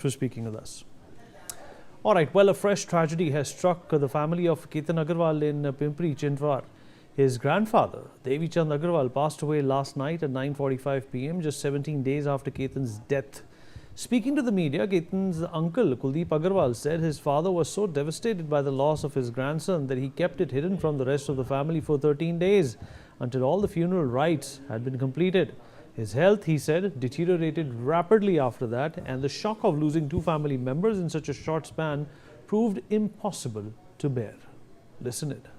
For speaking with us. All right, well, a fresh tragedy has struck the family of Ketan Agarwal in Pimpri Chindwar. His grandfather, Devi Chand Agarwal, passed away last night at 9:45 p.m., just 17 days after Ketan's death. Speaking to the media, Ketan's uncle, Kuldeep Agarwal, said his father was so devastated by the loss of his grandson that he kept it hidden from the rest of the family for 13 days until all the funeral rites had been completed. His health, he said, deteriorated rapidly after that, and the shock of losing two family members in such a short span proved impossible to bear. Listen it.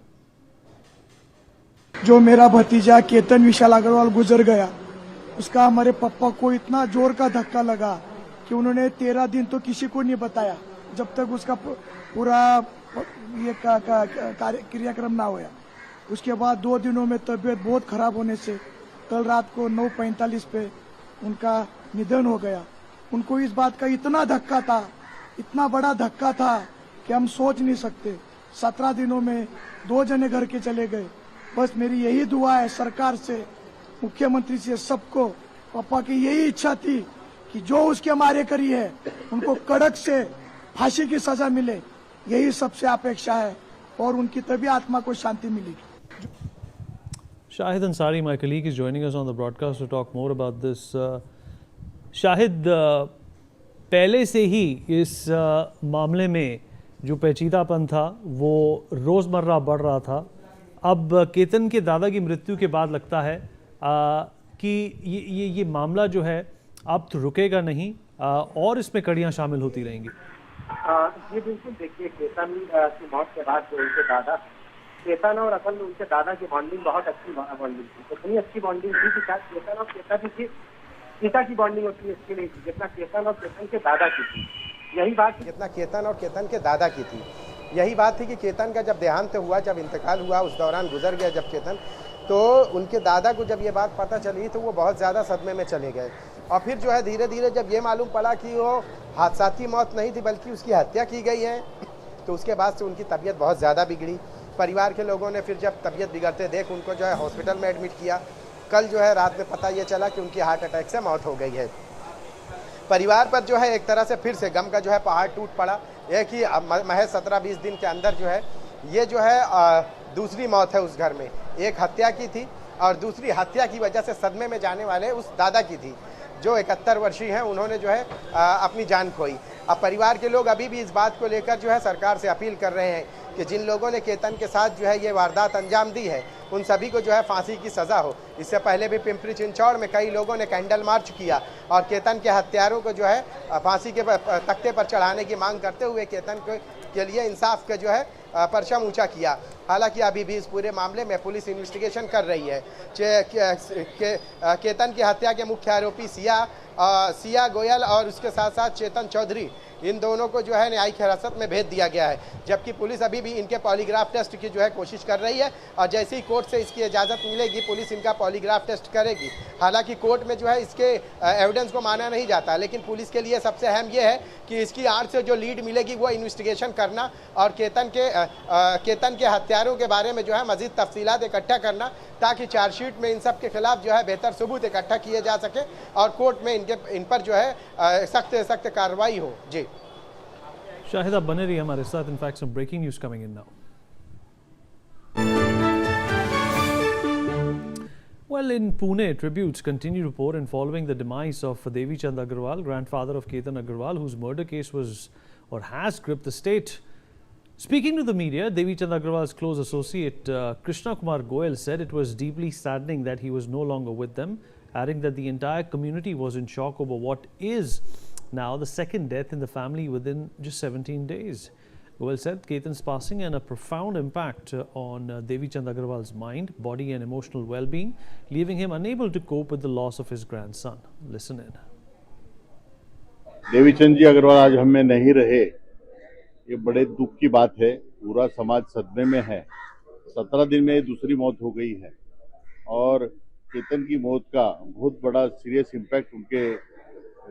जो मेरा भतीजा केतन विशाल अग्रवाल गुजर गया, उसका हमारे पापा को इतना जोर का धक्का लगा कि उन्होंने 13 दिन तो किसी को नहीं बताया जब तक उसका पूरा ये क्रियाक्रम ना हुआ। उसके बाद 2 दिनों में तबीयत बहुत खराब होने से कल रात को 9:45 पे उनका निधन हो गया। उनको इस बात का इतना धक्का था, इतना बड़ा धक्का था कि हम सोच नहीं सकते। 17 दिनों में 2 जने घर के चले गए। बस मेरी यही दुआ है सरकार से, मुख्यमंत्री से, सबको। पापा की यही इच्छा थी कि जो उसके मारे करी है उनको कड़क से फांसी की सजा मिले, यही सबसे अपेक्षा है और उनकी तभी आत्मा को शांति मिलेगी। Shahid Ansari, my colleague, is joining us on the broadcast to talk more about this. Shahid, पहले से ही इस मामले में जो पेचीदापन था वो रोज़मर्रा बढ़ रहा था। अब केतन के दादा की मृत्यु के बाद लगता है कि ये मामला जो है अब तो रुकेगा नहीं और इसमें कड़ियाँ शामिल होती रहेंगी। ये बिल्कुल देखिए, केतन की मौत के बाद जो उनके दादा, केतन और असल में उनके दादा की बॉन्डिंग बहुत अच्छी बॉन्डिंग थी। इतनी अच्छी बॉन्डिंग थी कि शायद केतन और पिता की बॉन्डिंग होती है इसकी नहीं थी जितना केतन और केतन के दादा की थी। यही बात जितना केतन और केतन के दादा की थी, यही बात थी कि केतन का जब देहांत हुआ, जब इंतकाल हुआ, उस दौरान गुजर गया जब केतन, तो उनके दादा को जब ये बात पता चली तो वो बहुत ज़्यादा सदमे में चले गए। और फिर जो है धीरे धीरे जब ये मालूम पड़ा कि वो हादसाती मौत नहीं थी बल्कि उसकी हत्या की गई है, तो उसके बाद से उनकी तबीयत बहुत ज़्यादा बिगड़ी। परिवार के लोगों ने फिर जब तबीयत बिगड़ते देख उनको जो है हॉस्पिटल में एडमिट किया। कल जो है रात में पता ये चला कि उनकी हार्ट अटैक से मौत हो गई है। परिवार पर जो है एक तरह से फिर से गम का जो है पहाड़ टूट पड़ा। यह कि महज 17-20 दिन के अंदर जो है ये जो है दूसरी मौत है उस घर में। एक हत्या की थी और दूसरी हत्या की वजह से सदमे में जाने वाले उस दादा की थी जो 71 वर्षीय हैं, उन्होंने जो है अपनी जान खोई। अब परिवार के लोग अभी भी इस बात को लेकर जो है सरकार से अपील कर रहे हैं कि जिन लोगों ने केतन के साथ जो है ये वारदात अंजाम दी है उन सभी को जो है फांसी की सज़ा हो। इससे पहले भी पिंपरी चिंचौड़ में कई लोगों ने कैंडल मार्च किया और केतन के हत्यारों को जो है फांसी के तख्ते पर चढ़ाने की मांग करते हुए केतन के लिए इंसाफ का जो है परचम ऊंचा किया। हालांकि अभी भी इस पूरे मामले में पुलिस इन्वेस्टिगेशन कर रही है। केतन की हत्या के मुख्य आरोपी सिया गोयल और उसके साथ साथ चेतन चौधरी, इन दोनों को जो है न्यायिक हिरासत में भेज दिया गया है, जबकि पुलिस अभी भी इनके पॉलीग्राफ टेस्ट की जो है कोशिश कर रही है और जैसे ही कोर्ट से इसकी इजाज़त मिलेगी पुलिस इनका पॉलीग्राफ टेस्ट करेगी। हालांकि कोर्ट में जो है इसके एविडेंस को माना नहीं जाता, लेकिन पुलिस के लिए सबसे अहम ये है कि इसकी आड़ से जो लीड मिलेगी वो इन्वेस्टिगेशन करना और केतन के हत्यारों के बारे में जो है मजीद तफसीलात इकट्ठा करना, ताकि चार्जशीट में इन सब के खिलाफ जो है बेहतर सबूत इकट्ठा किए जा सके और कोर्ट में इन पर जो है सख्त से सख्त कार्रवाई हो। जी शाहिद, आप बने रहिए हमारे साथ। In fact, some breaking news coming in now. Well, in Pune, tributes continue to pour in following the demise of Devi Chand Agarwal, grandfather of Ketan Agarwal, whose murder case was or has gripped the state. Speaking to the media, Devi Chand Agarwal's close associate Krishna Kumar Goyal said it was deeply saddening that he was no longer with them, adding that the entire community was in shock over what is now the second death in the family within just 17 days. Goyal said Ketan's passing had a profound impact on Devi Chand Agarwal's mind, body and emotional well-being, leaving him unable to cope with the loss of his grandson. Listen in. देवी चंद जी अग्रवाल आज हम में नहीं रहे, ये बड़े दुख की बात है। पूरा समाज सदमे में है। 17 दिन में दूसरी मौत हो गई है और केतन की मौत का बहुत बड़ा सीरियस इम्पैक्ट उनके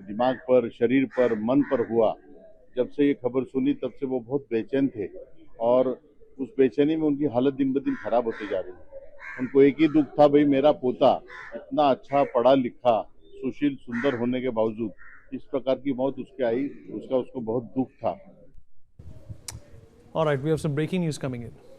दिमाग पर, शरीर पर, मन पर हुआ। जब से ये खबर सुनी तब से वो बहुत बेचैन थे और उस बेचैनी में उनकी हालत दिन ब दिन खराब होती जा रही है। उनको एक ही दुख था, भाई मेरा पोता इतना अच्छा पढ़ा लिखा, सुशील, सुंदर होने के बावजूद इस प्रकार की मौत उसके आई, उसका उसको बहुत दुख था। All right, we have some breaking news coming in.